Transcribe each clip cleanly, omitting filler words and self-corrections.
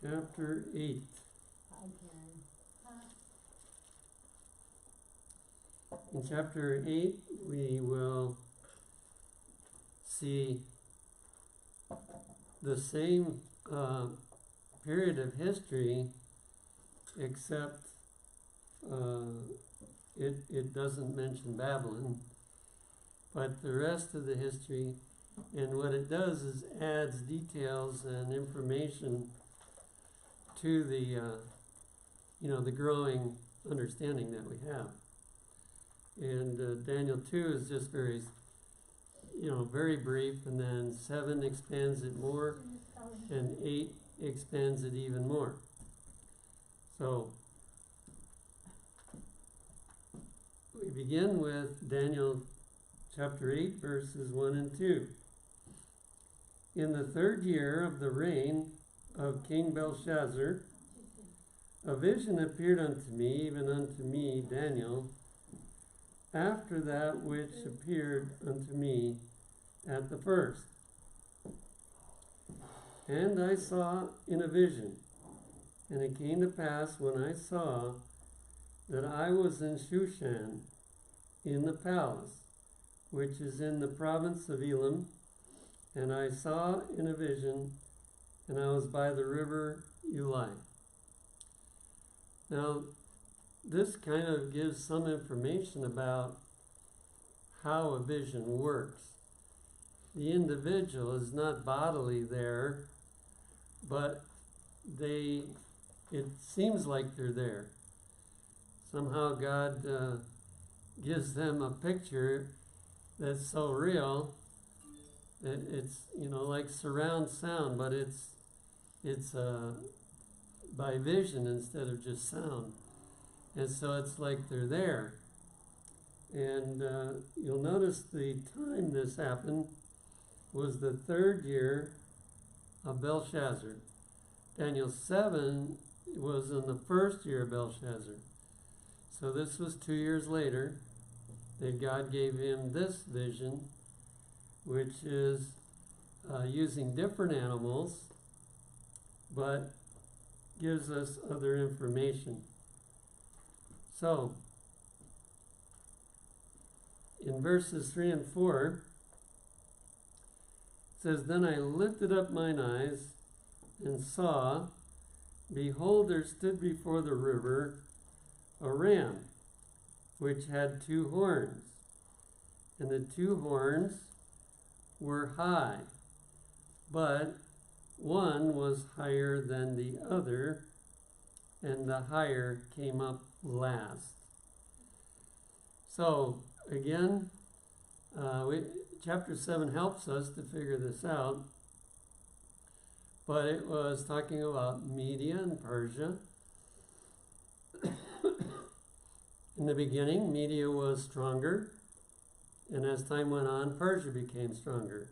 chapter 8. In chapter 8, we will see the same period of history, except it doesn't mention Babylon, but the rest of the history, and what it does is adds details and information to the the growing understanding that we have. And Daniel 2 is just very brief, and then 7 expands it more, and 8 expands it even more. So we begin with Daniel chapter 8, verses 1 and 2. In the 3rd year of the reign of King Belshazzar, a vision appeared unto me, even unto me, Daniel, after that which appeared unto me at the first. And I saw in a vision, and it came to pass when I saw that I was in Shushan, in the palace, which is in the province of Elam, and I saw in a vision, and I was by the river Ulai. Now, this kind of gives some information about how a vision works. The individual is not bodily there, but it seems like they're there. Somehow God gives them a picture that's so real that it's like surround sound, but it's by vision instead of just sound. And so it's like they're there. And you'll notice the time this happened was the 3rd year of Belshazzar. Daniel 7 was in the 1st year of Belshazzar. So this was 2 years later that God gave him this vision, which is using different animals, but gives us other information. So, in verses 3 and 4, it says, Then I lifted up mine eyes and saw, behold, there stood before the river a ram, which had 2 horns. And the 2 horns were high, but one was higher than the other, and the higher came up last. So, again, chapter 7 helps us to figure this out, but it was talking about Media and Persia. In the beginning, Media was stronger, and as time went on, Persia became stronger.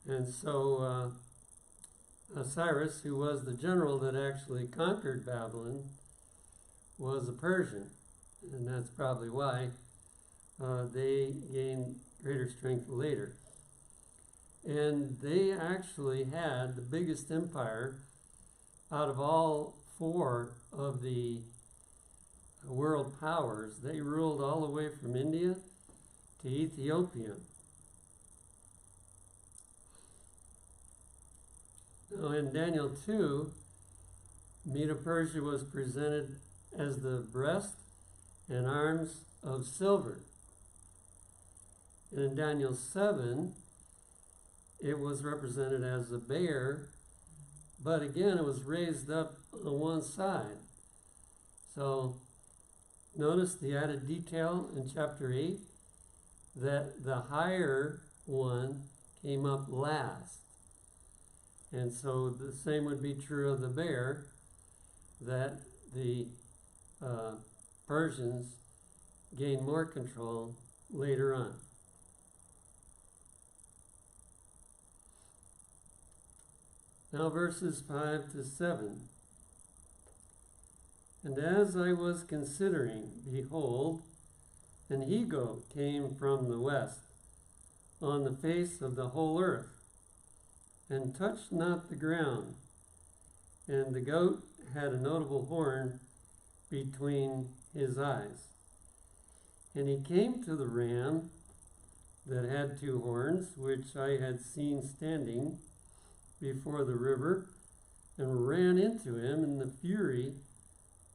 And so Cyrus, who was the general that actually conquered Babylon, was a Persian, and that's probably why they gained greater strength later. And they actually had the biggest empire out of all 4 of the world powers. They ruled all the way from India to Ethiopia. Now in Daniel 2, Medo-Persia was presented as the breast and arms of silver. And in Daniel 7, it was represented as a bear, but again, it was raised up on one side. So notice the added detail in chapter 8 that the higher one came up last. And so the same would be true of the bear, that the Persians gained more control later on. Now verses 5 to 7. And as I was considering, behold, an he-goat came from the west on the face of the whole earth, and touched not the ground, And the goat had a notable horn between his eyes. And he came to the ram that had 2 horns, which I had seen standing before the river, and ran into him in the fury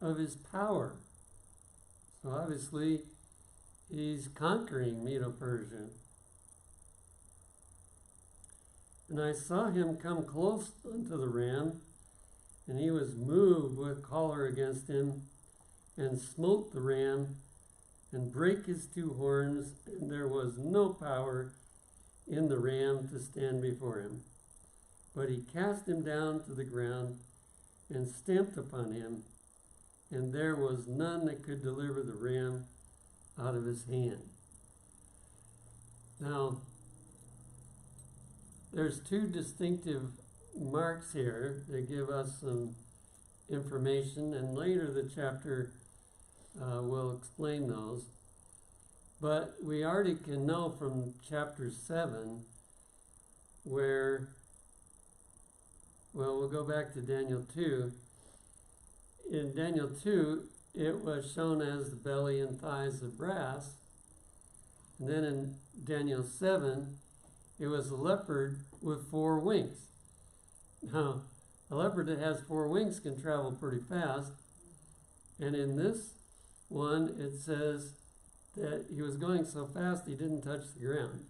of his power. So obviously, he's conquering Medo-Persia. And I saw him come close unto the ram, and he was moved with choler against him, and smote the ram, and brake his 2 horns, and there was no power in the ram to stand before him. But he cast him down to the ground, and stamped upon him, and there was none that could deliver the ram out of his hand. Now, there's 2 distinctive marks here that give us some information, and later the chapter will explain those. But we already can know from chapter 7 where, well, we'll go back to Daniel 2. In Daniel 2, it was shown as the belly and thighs of brass. And then in Daniel 7, it was a leopard with 4 wings. Now, a leopard that has 4 wings can travel pretty fast. And in this one, it says that he was going so fast he didn't touch the ground.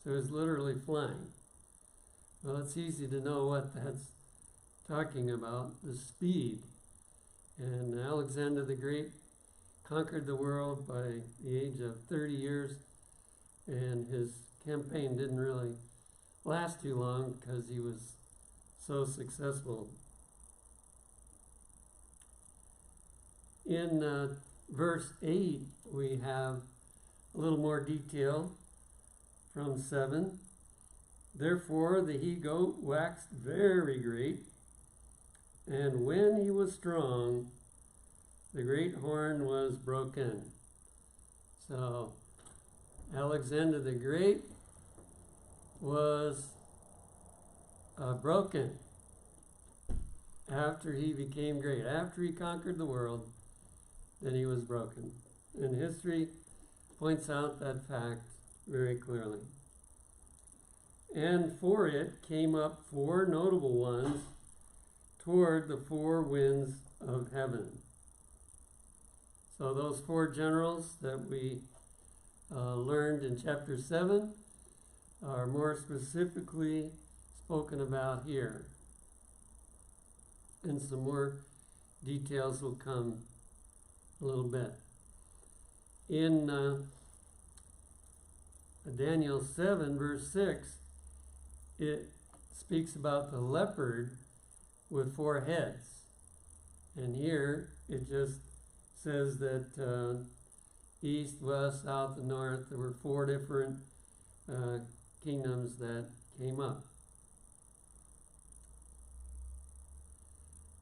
So he was literally flying. Well, it's easy to know what that's talking about, the speed. And Alexander the Great conquered the world by the age of 30 years, and his campaign didn't really last too long because he was so successful. In verse 8, we have a little more detail from 7. Therefore the he-goat waxed very great, and when he was strong, the great horn was broken. So Alexander the Great was broken after he became great. After he conquered the world, then he was broken. And history points out that fact very clearly. And for it came up 4 notable ones toward the 4 winds of heaven. So those 4 generals that we learned in chapter 7 are more specifically spoken about here. And some more details will come a little bit. In Daniel 7, verse 6, it speaks about the leopard with 4 heads. And here it just says that east, west, south, and north, there were 4 different kingdoms that came up.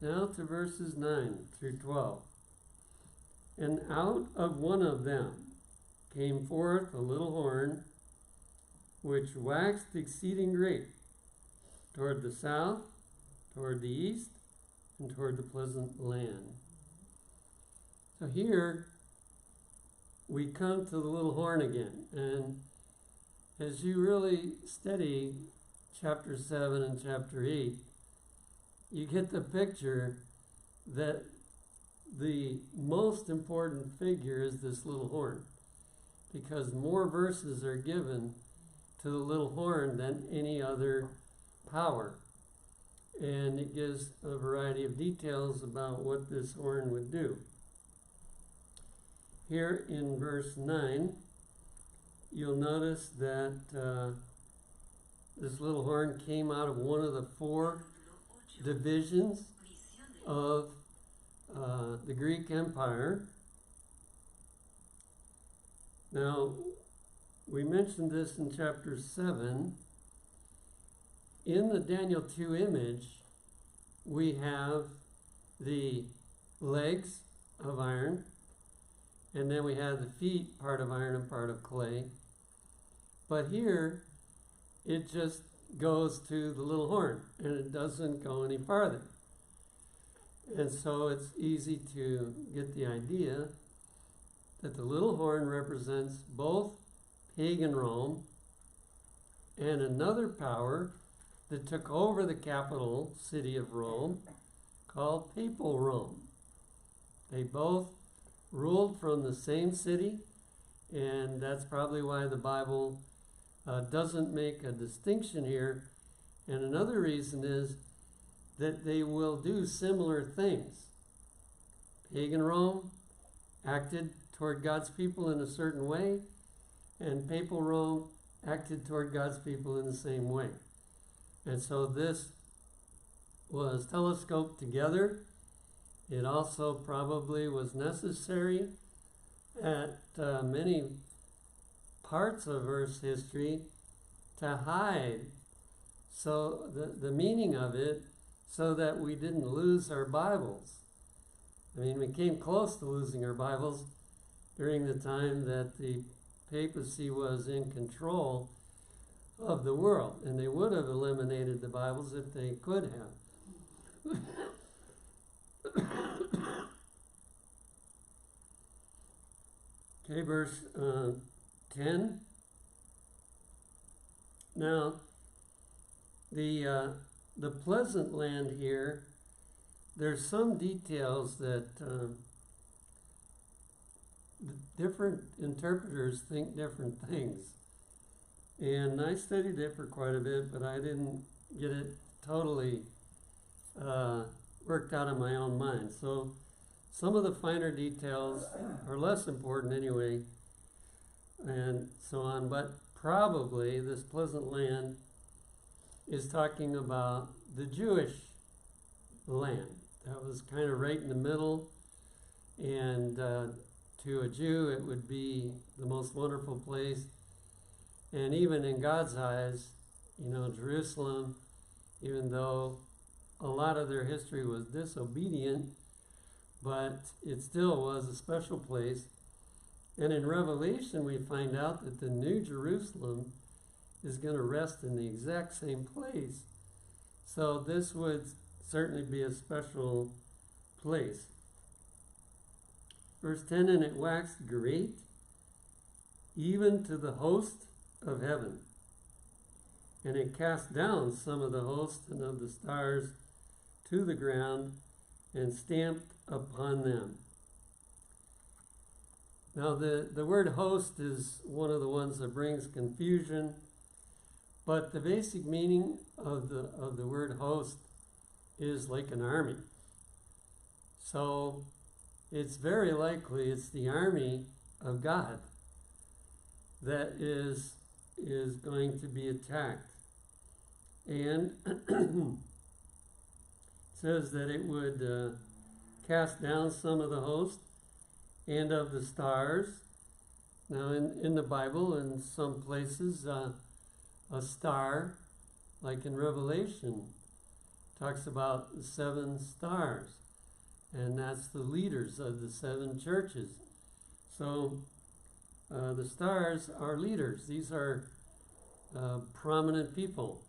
Now to verses 9 through 12. And out of one of them came forth a little horn, which waxed exceeding great, toward the south, toward the east, and toward the pleasant land. So here we come to the little horn again. And as you really study chapter 7 and chapter 8, you get the picture that the most important figure is this little horn, because more verses are given to the little horn than any other power. And it gives a variety of details about what this horn would do. Here in verse 9, you'll notice that this little horn came out of one of the 4 divisions of the Greek Empire. Now, we mentioned this in chapter 7. In the Daniel 2 image, we have the legs of iron, and then we have the feet, part of iron and part of clay. But here, it just goes to the little horn, and it doesn't go any farther. And so it's easy to get the idea that the little horn represents both pagan Rome and another power that took over the capital city of Rome called Papal Rome. They both ruled from the same city, and that's probably why the Bible doesn't make a distinction here. And another reason is that they will do similar things. Pagan Rome acted toward God's people in a certain way, and Papal Rome acted toward God's people in the same way. And so this was telescoped together. It also probably was necessary at many parts of Earth's history to hide so the meaning of it, so that we didn't lose our Bibles. I mean, we came close to losing our Bibles during the time that the papacy was in control of the world, and they would have eliminated the Bibles if they could have. Okay, verse 10. Now, the pleasant land here, there's some details that different interpreters think different things. And I studied it for quite a bit, but I didn't get it totally worked out in my own mind. So some of the finer details are less important anyway, and so on. But probably this pleasant land is talking about the Jewish land. That was kind of right in the middle, and to a Jew it would be the most wonderful place. And even in God's eyes, you know, Jerusalem, even though a lot of their history was disobedient, but it still was a special place. And in Revelation we find out that the New Jerusalem is going to rest in the exact same place. So this would certainly be a special place. Verse 10, and it waxed great, even to the host of heaven. And it cast down some of the host and of the stars to the ground, and stamped upon them. Now the word host is one of the ones that brings confusion, but the basic meaning of the word host is like an army. So it's very likely it's the army of God that is going to be attacked. And it says that it would cast down some of the host and of the stars. Now in the Bible, in some places, a star, like in Revelation, talks about the 7 stars, and that's the leaders of the 7 churches. So the stars are leaders. These are prominent people,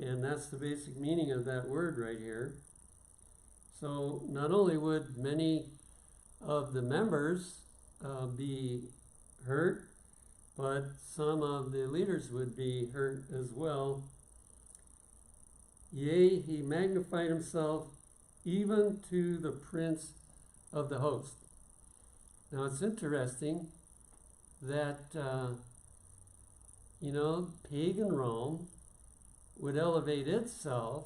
and that's the basic meaning of that word right here. So not only would many of the members be hurt, but some of the leaders would be hurt as well. Yea, he magnified himself even to the prince of the host. Now it's interesting that, pagan Rome would elevate itself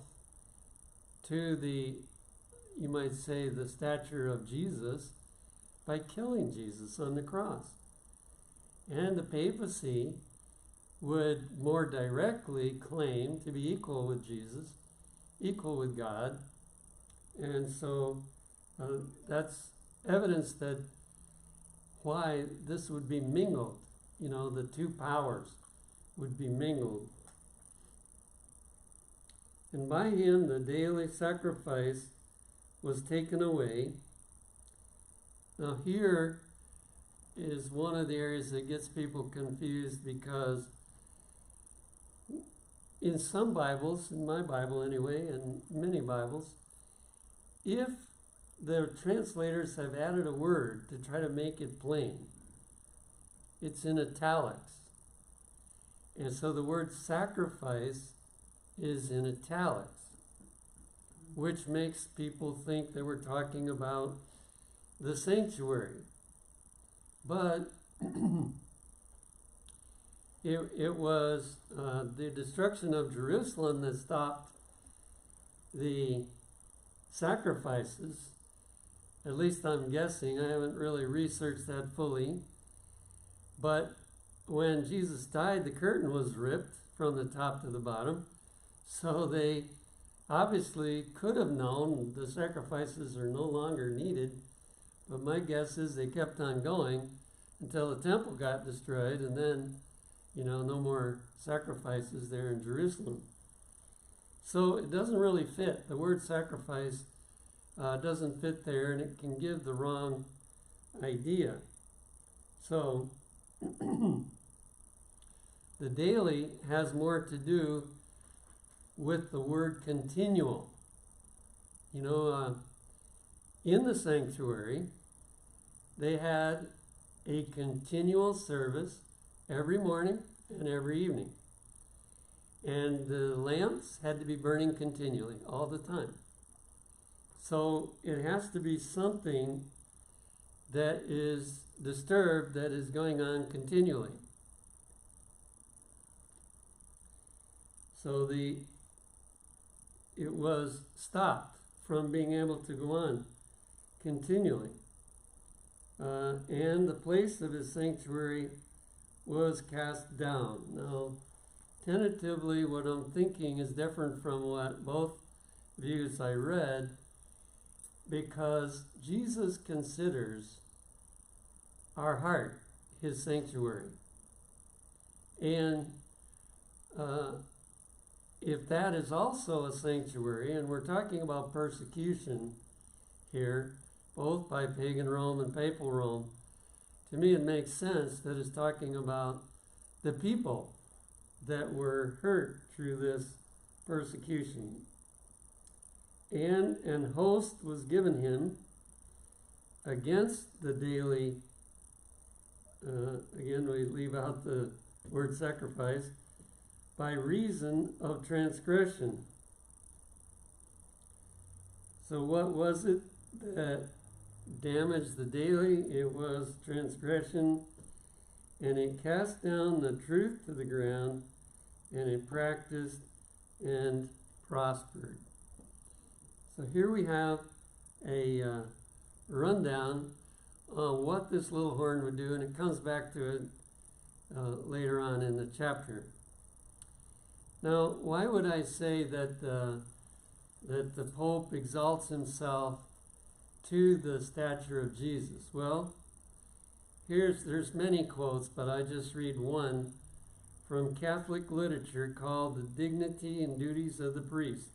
to the, you might say, the stature of Jesus by killing Jesus on the cross. And the papacy would more directly claim to be equal with Jesus, equal with God. And so that's evidence that why this would be mingled. You know, the 2 powers would be mingled. And by him the daily sacrifice was taken away. Now here is one of the areas that gets people confused, because in some Bibles, in my Bible anyway, and many Bibles, if the translators have added a word to try to make it plain, it's in italics. And so the word sacrifice is in italics, which makes people think that we're talking about the sanctuary. But it was the destruction of Jerusalem that stopped the sacrifices. At least I'm guessing. I haven't really researched that fully. But when Jesus died, the curtain was ripped from the top to the bottom. So they obviously could have known the sacrifices are no longer needed. But my guess is they kept on going until the temple got destroyed, and then, no more sacrifices there in Jerusalem. So it doesn't really fit. The word sacrifice doesn't fit there, and it can give the wrong idea. So the daily has more to do with the word continual. In the sanctuary, they had a continual service every morning and every evening. And the lamps had to be burning continually, all the time. So it has to be something that is disturbed, that is going on continually. So it was stopped from being able to go on continually. And the place of his sanctuary was cast down. Now, tentatively, what I'm thinking is different from what both views I read, because Jesus considers our heart his sanctuary. And if that is also a sanctuary, and we're talking about persecution here, both by pagan Rome and papal Rome, to me it makes sense that it's talking about the people that were hurt through this persecution. And an host was given him against the daily, again we leave out the word sacrifice, by reason of transgression. So what was it that damaged the daily? It was transgression, and it cast down the truth to the ground, and it practiced and prospered. So here we have a rundown on what this little horn would do, and it comes back to it later on in the chapter. Now, why would I say that the Pope exalts himself to the stature of Jesus? Well, there's many quotes, but I just read one from Catholic literature called The Dignity and Duties of the Priest.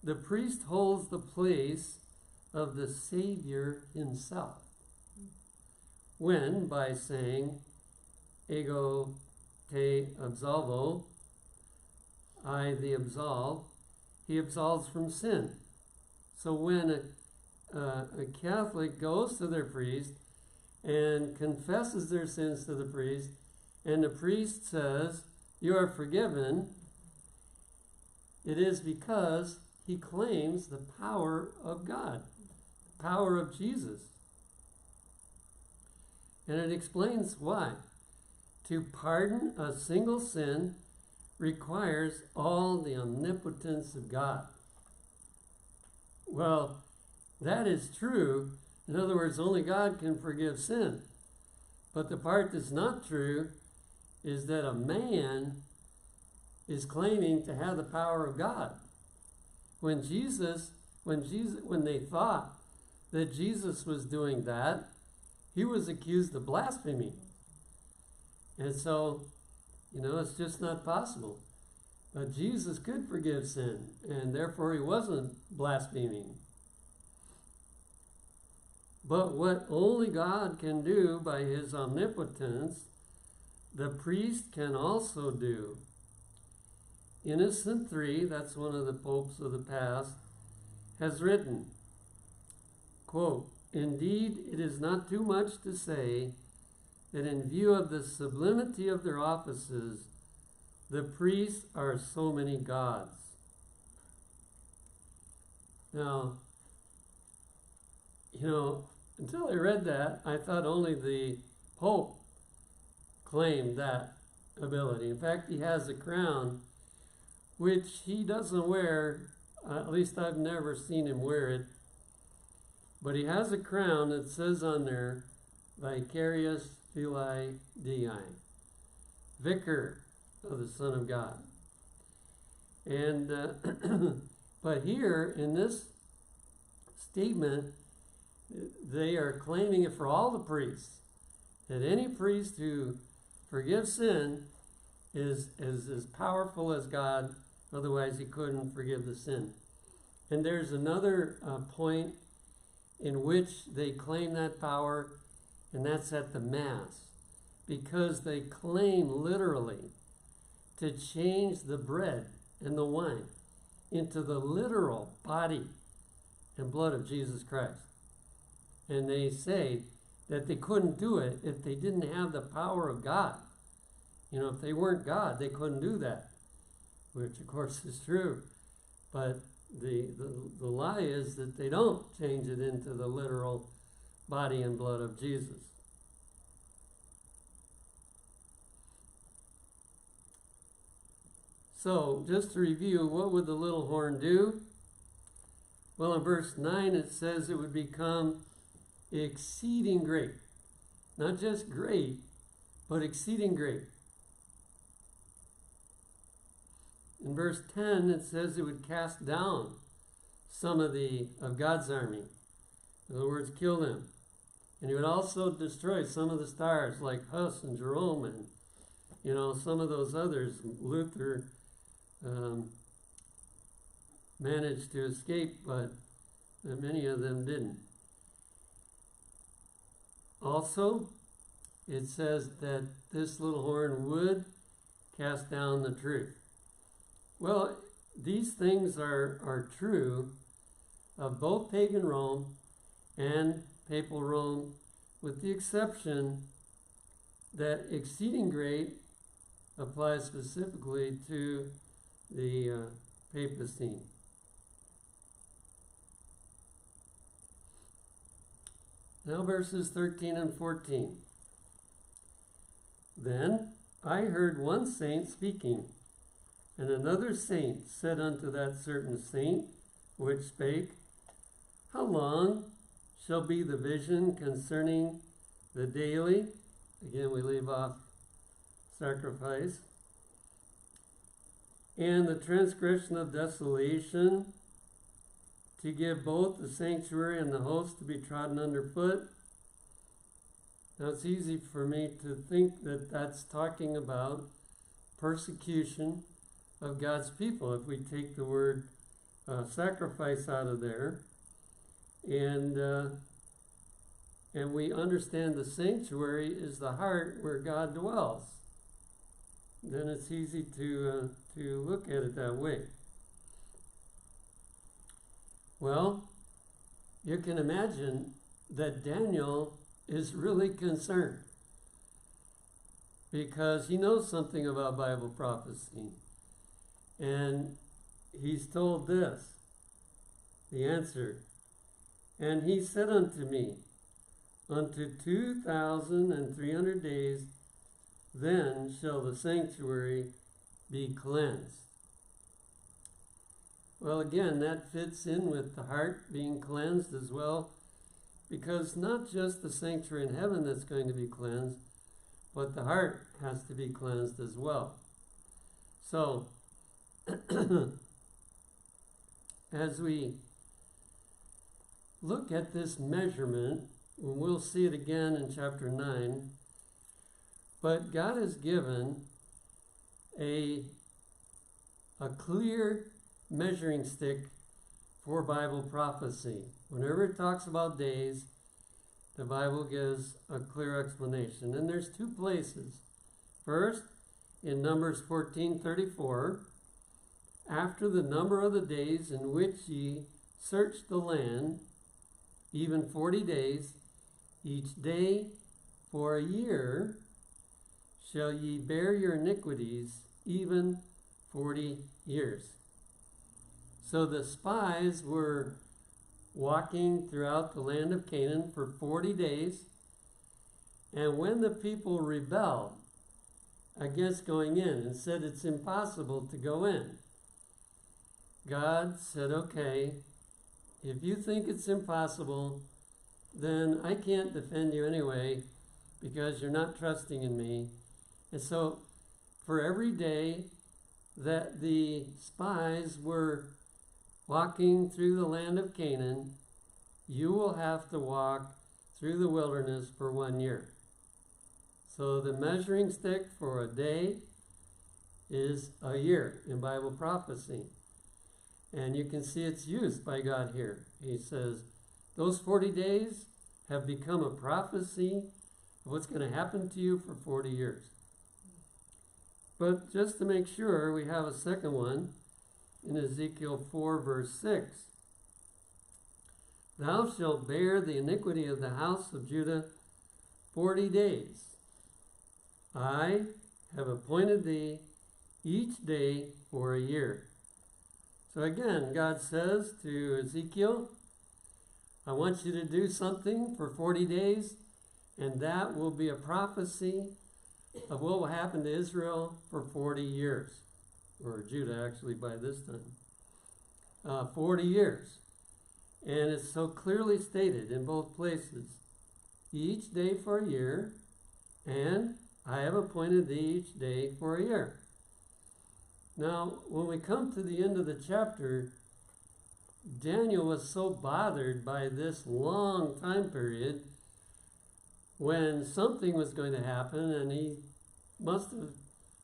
The priest holds the place of the Savior himself when, by saying, ego te absolvo, I the absolve, he absolves from sin. So when a Catholic goes to their priest and confesses their sins to the priest, and the priest says, you are forgiven, it is because he claims the power of God, the power of Jesus. And it explains why. To pardon a single sin requires all the omnipotence of God. Well, that is true. In other words, only God can forgive sin. But the part that's not true is that a man is claiming to have the power of God. When they thought that Jesus was doing that, he was accused of blasphemy. And so, it's just not possible. But Jesus could forgive sin, and therefore he wasn't blaspheming. But what only God can do by his omnipotence, the priest can also do. Innocent III, that's one of the popes of the past, has written, quote, "Indeed, it is not too much to say that in view of the sublimity of their offices, the priests are so many gods." Now, until I read that, I thought only the Pope claimed that ability. In fact, he has a crown which he doesn't wear, at least I've never seen him wear it, but he has a crown that says on there, Vicarius Filii Dei, Vicar of the Son of God. And but here in this statement, they are claiming it for all the priests, that any priest who forgives sin is as powerful as God, otherwise he couldn't forgive the sin. And there's another point in which they claim that power, and that's at the Mass, because they claim literally to change the bread and the wine into the literal body and blood of Jesus Christ. And they say that they couldn't do it if they didn't have the power of God. If they weren't God, they couldn't do that, which of course is true. But the lie is that they don't change it into the literal body and blood of Jesus. So, just to review, what would the little horn do? Well, in verse 9 it says it would become exceeding great. Not just great, but exceeding great. In verse 10 it says it would cast down some of God's army. In other words, kill them. And he would also destroy some of the stars like Huss and Jerome and some of those others. Luther managed to escape, but many of them didn't. Also, it says that this little horn would cast down the truth. Well, these things are true of both pagan Rome and papal Rome, with the exception that exceeding great applies specifically to the papacy. Now verses 13 and 14. "Then I heard one saint speaking, and another saint said unto that certain saint which spake, How long shall be the vision concerning the daily," again we leave off sacrifice, "and the transgression of desolation, to give both the sanctuary and the host to be trodden underfoot?" Now it's easy for me to think that that's talking about persecution of God's people if we take the word sacrifice out of there, and we understand the sanctuary is the heart where God dwells. Then it's easy to look at it that way. Well, you can imagine that Daniel is really concerned because he knows something about Bible prophecy. And he's told this, the answer. "And he said unto me, Unto 2,300 days, then shall the sanctuary be cleansed." Well, again, that fits in with the heart being cleansed as well, because not just the sanctuary in heaven that's going to be cleansed, but the heart has to be cleansed as well. So, as we look at this measurement, and we'll see it again in chapter 9, but God has given a clear measuring stick for Bible prophecy. Whenever it talks about days, the Bible gives a clear explanation. And there's two places. First, in Numbers 14:34, "After the number of the days in which ye search the land, even 40 days, each day for a year shall ye bear your iniquities, even 40 years. So the spies were walking throughout the land of Canaan for 40 days, and when the people rebelled against going in and said it's impossible to go in, God said, okay, if you think it's impossible, then I can't defend you anyway because you're not trusting in me. And so for every day that the spies were walking through the land of Canaan, you will have to walk through the wilderness for 1 year. So the measuring stick for a day is a year in Bible prophecy. And you can see it's used by God here. He says, those 40 days have become a prophecy of what's going to happen to you for 40 years. But just to make sure, we have a second one in Ezekiel 4, verse 6. Thou shalt bear the iniquity of the house of Judah 40 days. I have appointed thee each day for a year. So again, God says to Ezekiel, I want you to do something for 40 days, and that will be a prophecy of what will happen to Israel for 40 years. Or Judah, actually, by this time. 40 years. And it's so clearly stated in both places. Each day for a year, and I have appointed thee each day for a year. Now, when we come to the end of the chapter, Daniel was so bothered by this long time period when something was going to happen, and he must have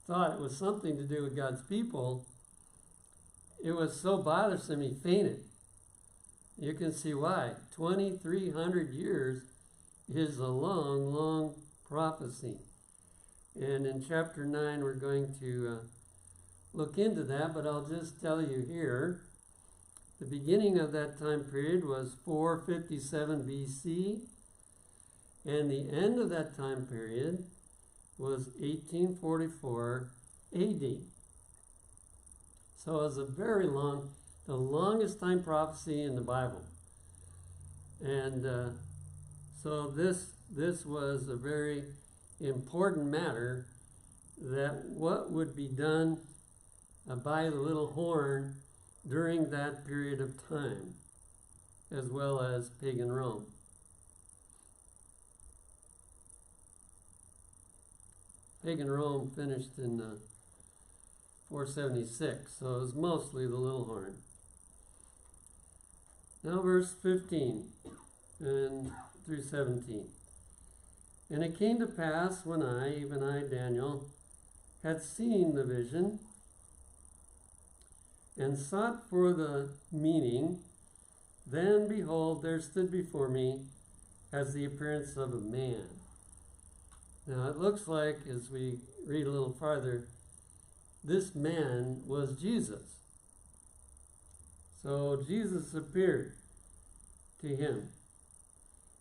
thought it was something to do with God's people. It was so bothersome he fainted. You can see why. 2,300 years is a long, long prophecy. And in chapter 9 we're going to look into that, but I'll just tell you here, the beginning of that time period was 457 BC, and the end of that time period was 1844 AD. So it was a very long, the longest time prophecy in the Bible. And so this was a very important matter, that what would be done by the little horn during that period of time, as well as pagan Rome. Pagan Rome finished in 476, so it was mostly the little horn. Now verse 15 and through 17. And it came to pass when I, even I, Daniel, had seen the vision and sought for the meaning, then behold, there stood before me as the appearance of a man. Now it looks like, as we read a little farther, this man was Jesus. So Jesus appeared to him.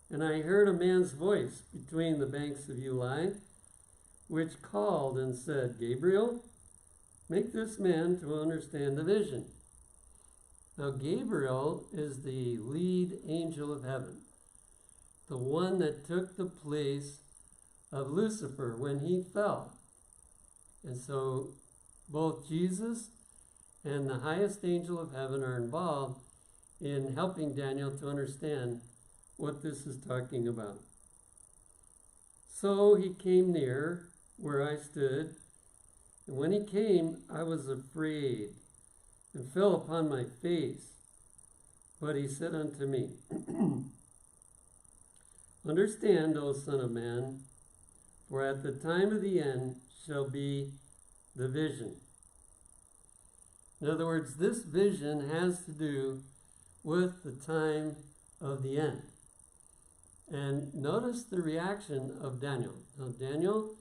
And I heard a man's voice between the banks of Ulai, which called and said, Gabriel, make this man to understand the vision. Now Gabriel is the lead angel of heaven, the one that took the place of Lucifer when he fell. And so both Jesus and the highest angel of heaven are involved in helping Daniel to understand what this is talking about. So he came near where I stood, and when he came, I was afraid and fell upon my face. But he said unto me, Understand, O Son of Man, for at the time of the end shall be the vision. In other words, this vision has to do with the time of the end. And notice the reaction of Daniel. Now, Daniel,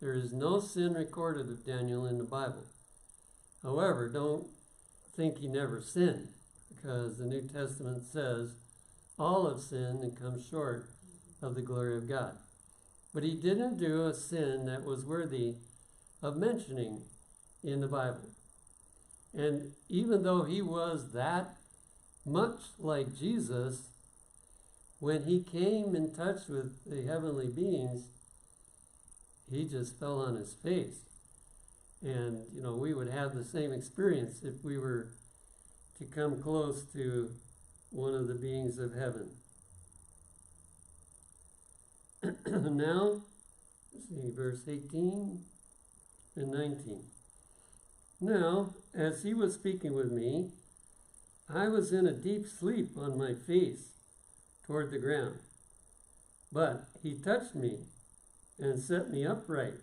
there is no sin recorded of Daniel in the Bible. However, don't think he never sinned, because the New Testament says all have sinned and come short of the glory of God. But he didn't do a sin that was worthy of mentioning in the Bible. And even though he was that much like Jesus, when he came in touch with the heavenly beings, he just fell on his face. And, we would have the same experience if we were to come close to one of the beings of heaven. Now, let's see, verse 18 and 19. Now, as he was speaking with me, I was in a deep sleep on my face toward the ground. But he touched me and set me upright.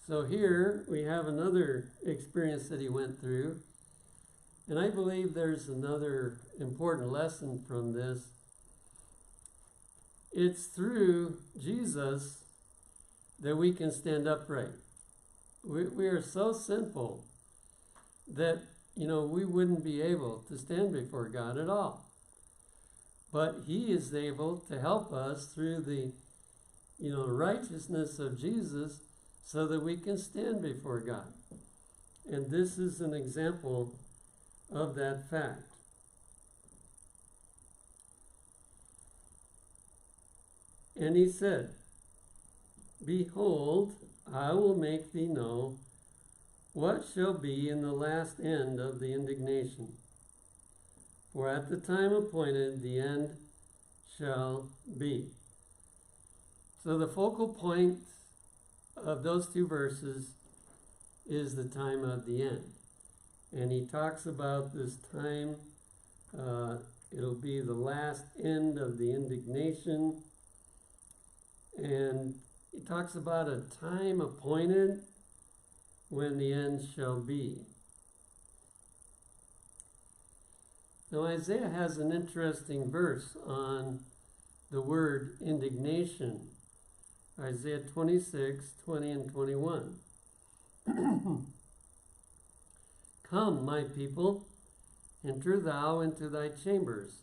So here we have another experience that he went through. And I believe there's another important lesson from this. It's through Jesus that we can stand upright. We are so sinful that, we wouldn't be able to stand before God at all. But he is able to help us through the, righteousness of Jesus so that we can stand before God. And this is an example of that fact. And he said, Behold, I will make thee know what shall be in the last end of the indignation. For at the time appointed, the end shall be. So the focal point of those two verses is the time of the end. And he talks about this time, it'll be the last end of the indignation. And he talks about a time appointed when the end shall be. Now Isaiah has an interesting verse on the word indignation. Isaiah 26, 20 and 21. Come, my people, enter thou into thy chambers,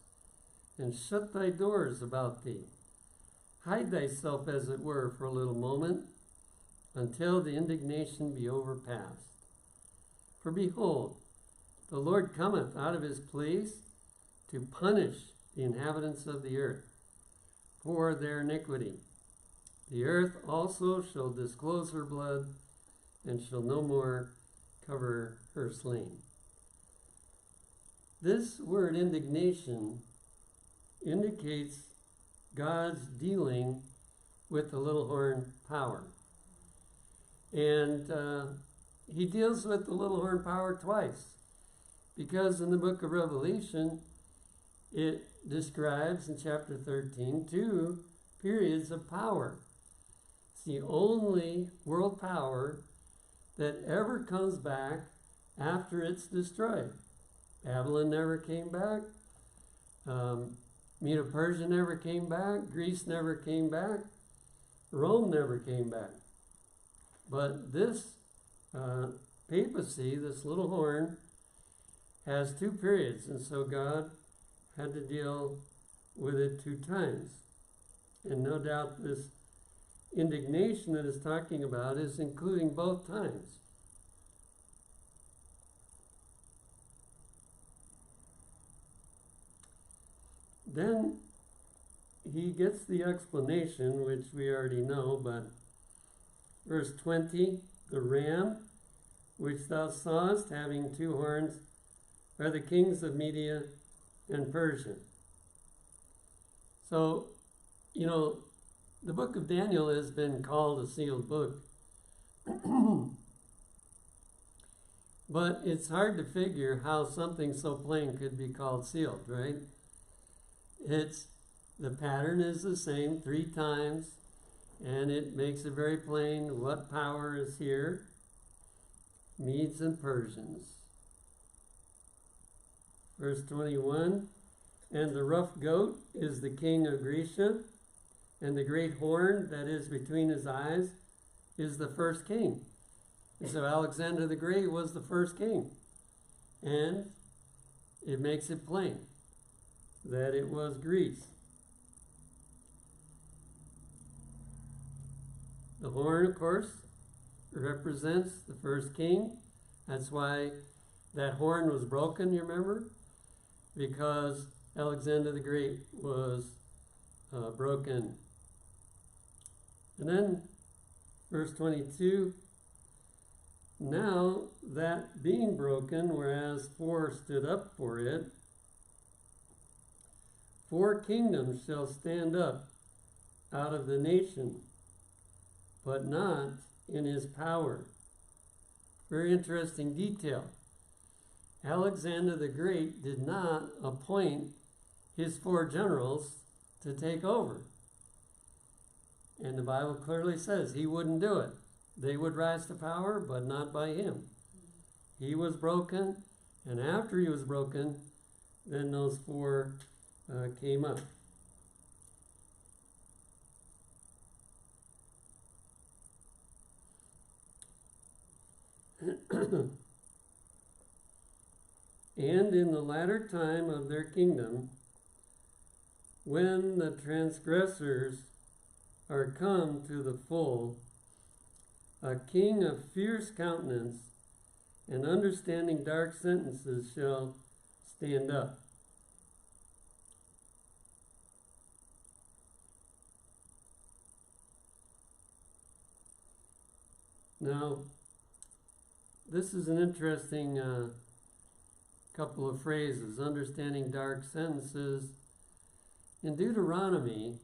and shut thy doors about thee. Hide thyself, as it were, for a little moment, until the indignation be overpast. For behold, the Lord cometh out of his place to punish the inhabitants of the earth for their iniquity. The earth also shall disclose her blood, and shall no more cover her slain. This word indignation indicates God's dealing with the little horn power. And he deals with the little horn power twice. Because in the book of Revelation, it describes in chapter 13 two periods of power. It's the only world power that ever comes back after it's destroyed. Babylon never came back. Medo-Persia never came back. Greece never came back. Rome never came back. But this papacy, this little horn, has two periods, and so God had to deal with it two times. And no doubt this indignation that it's talking about is including both times. Then he gets the explanation, which we already know, but verse 20, the ram which thou sawest having two horns are the kings of Media and Persia. So, the book of Daniel has been called a sealed book. But it's hard to figure how something so plain could be called sealed, right? The pattern is the same 3 times, and it makes it very plain what power is here. Medes and Persians. Verse 21, and the rough goat is the king of Grecia, and the great horn that is between his eyes is the first king. And so Alexander the Great was the first king. And it makes it plain that it was Greece. The horn, of course, represents the first king. That's why that horn was broken, you remember? Because Alexander the Great was broken. And then, verse 22, now that being broken, whereas 4 stood up for it, 4 kingdoms shall stand up out of the nation, but not in his power. Very interesting detail. Alexander the Great did not appoint his 4 generals to take over. And the Bible clearly says he wouldn't do it. They would rise to power, but not by him. He was broken, and after he was broken, then those 4 came up. And in the latter time of their kingdom, when the transgressors are come to the full, a king of fierce countenance and understanding dark sentences shall stand up. Now, this is an interesting couple of phrases. Understanding dark sentences. In Deuteronomy,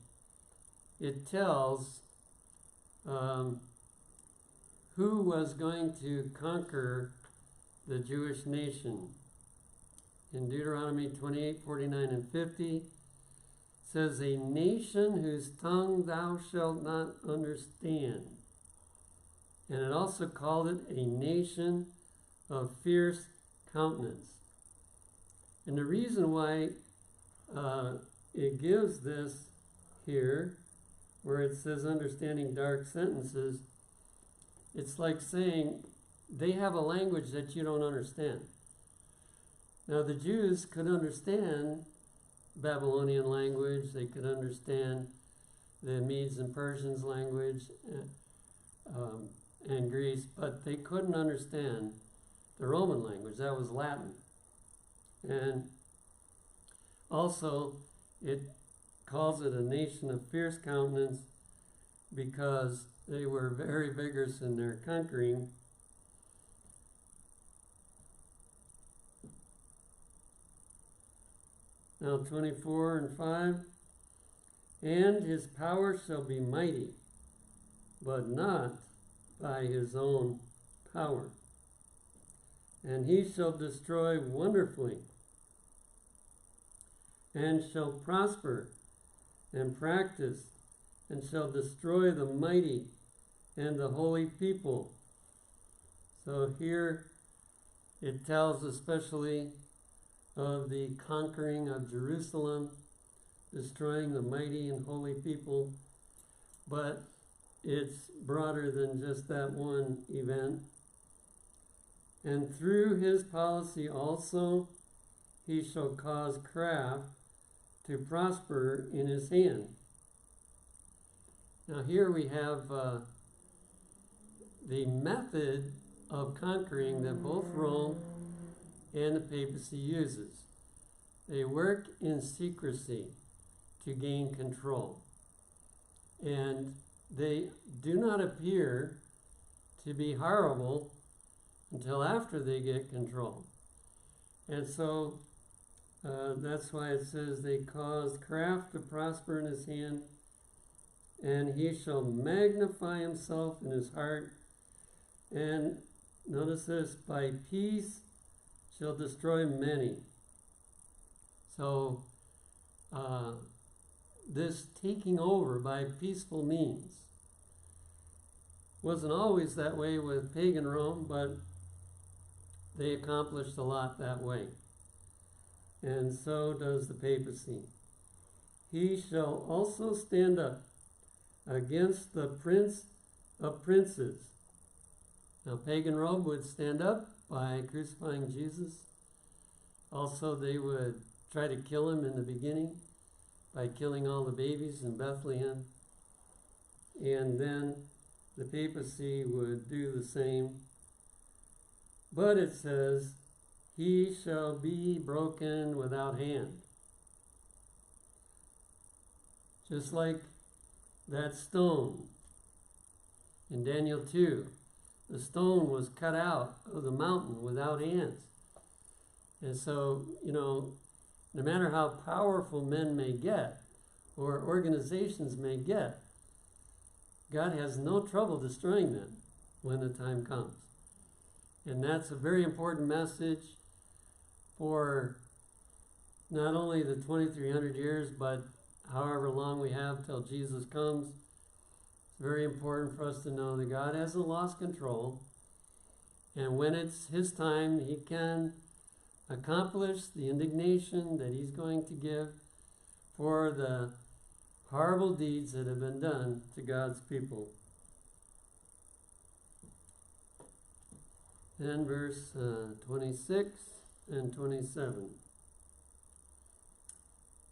it tells who was going to conquer the Jewish nation. In Deuteronomy 28, 49, and 50, it says, a nation whose tongue thou shalt not understand. And it also called it a nation of fierce countenance. And the reason why it gives this here, where it says understanding dark sentences, it's like saying they have a language that you don't understand. Now the Jews could understand Babylonian language, they could understand the Medes and Persians language, and Greece, but they couldn't understand the Roman language. That was Latin. And also, it calls it a nation of fierce countenance because they were very vigorous in their conquering. Now 24 and 5, and his power shall be mighty, but not by his own power. And he shall destroy wonderfully, and shall prosper, and practice, and shall destroy the mighty and the holy people. So here it tells especially of the conquering of Jerusalem, destroying the mighty and holy people, but it's broader than just that one event. And through his policy also he shall cause craft to prosper in his hand. Now here we have the method of conquering that both Rome and the papacy uses. They work in secrecy to gain control. And they do not appear to be horrible until after they get control. And so that's why it says they caused craft to prosper in his hand, and he shall magnify himself in his heart. And notice this, by peace shall destroy many. So this taking over by peaceful means wasn't always that way with pagan Rome, but they accomplished a lot that way. And so does the papacy. He shall also stand up against the prince of princes. Now, pagan Rome would stand up by crucifying Jesus. Also, they would try to kill him in the beginning by killing all the babies in Bethlehem. And then the papacy would do the same. But it says, he shall be broken without hand. Just like that stone in Daniel 2. The stone was cut out of the mountain without hands. And so, no matter how powerful men may get, or organizations may get, God has no trouble destroying them when the time comes. And that's a very important message for not only the 2,300 years, but however long we have till Jesus comes. It's very important for us to know that God hasn't lost control. And when it's his time, he can accomplish the indignation that he's going to give for the horrible deeds that have been done to God's people. Then verse 26 and 27.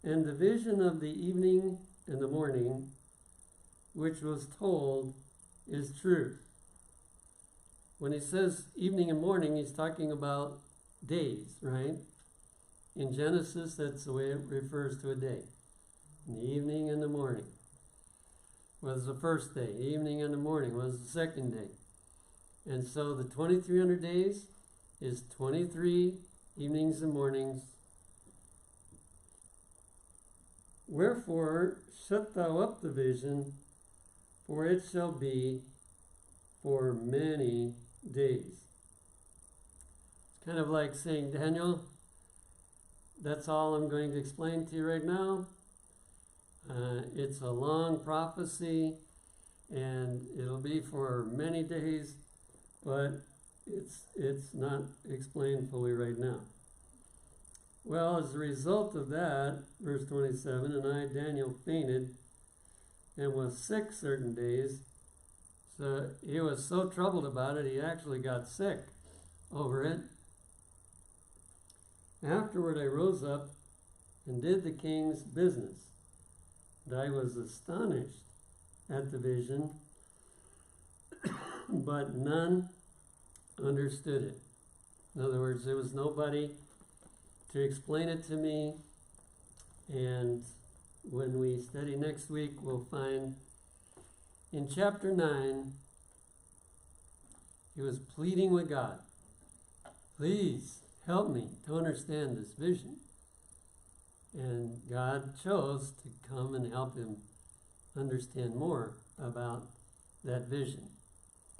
And the vision of the evening and the morning, which was told, is truth. When he says evening and morning, he's talking about days, right? In Genesis, that's the way it refers to a day. The evening and the morning was the first day. The evening and the morning was the second day. And so the 2,300 days is 23 evenings and mornings. Wherefore shut thou up the vision, for it shall be for many days. It's kind of like saying, Daniel, that's all I'm going to explain to you right now. It's a long prophecy, and it'll be for many days, but it's not explained fully right now. Well, as a result of that, verse 27, and I, Daniel, fainted and was sick certain days. So he was so troubled about it, he actually got sick over it. Afterward I rose up and did the king's business. And I was astonished at the vision, but none understood it. In other words, there was nobody to explain it to me. And when we study next week, we'll find in chapter 9, he was pleading with God, please help me to understand this vision. And God chose to come and help him understand more about that vision.